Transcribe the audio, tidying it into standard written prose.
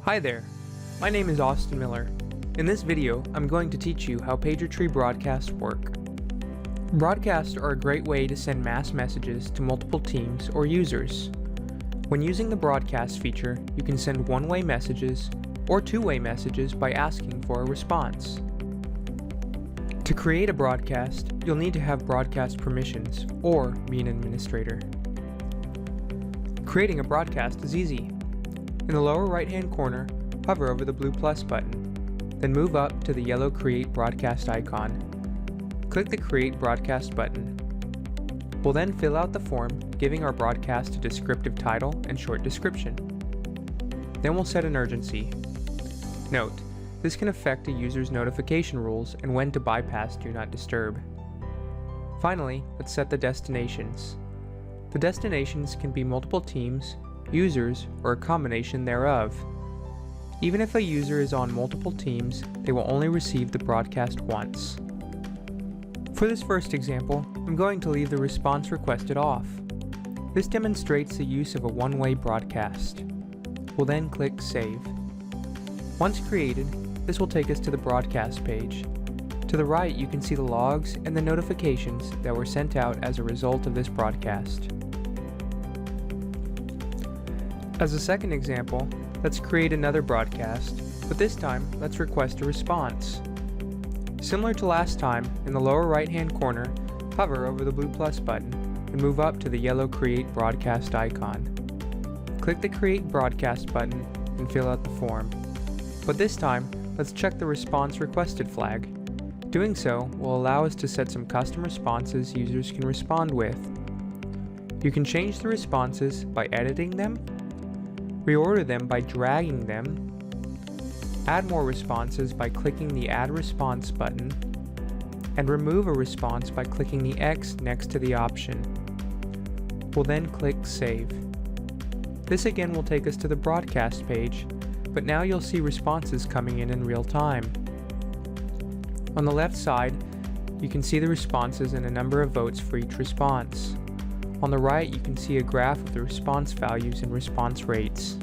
Hi there, my name is Austin Miller. In this video, I'm going to teach you how PagerTree broadcasts work. Broadcasts are a great way to send mass messages to multiple teams or users. When using the broadcast feature, you can send one-way messages or two-way messages by asking for a response. To create a broadcast, you'll need to have broadcast permissions or be an administrator. Creating a broadcast is easy. In the lower right-hand corner, hover over the blue plus button, then move up to the yellow Create Broadcast icon. Click the Create Broadcast button. We'll then fill out the form, giving our broadcast a descriptive title and short description. Then we'll set an urgency. Note, this can affect a user's notification rules and when to bypass Do Not Disturb. Finally, let's set the destinations. The destinations can be multiple teams, users, or a combination thereof. Even if a user is on multiple teams, they will only receive the broadcast once. For this first example, I'm going to leave the response requested off. This demonstrates the use of a one-way broadcast. We'll then click Save. Once created, this will take us to the broadcast page. To the right, you can see the logs and the notifications that were sent out as a result of this broadcast. As a second example, let's create another broadcast, but this time let's request a response. Similar to last time, in the lower right-hand corner, hover over the blue plus button and move up to the yellow Create Broadcast icon. Click the Create Broadcast button and fill out the form. But this time, let's check the response requested flag. Doing so will allow us to set some custom responses users can respond with. You can change the responses by editing them, reorder them by dragging them, add more responses by clicking the Add Response button, and remove a response by clicking the X next to the option. We'll then click Save. This again will take us to the broadcast page, but now you'll see responses coming in real time. On the left side, you can see the responses and a number of votes for each response. On the right, you can see a graph of the response values and response rates.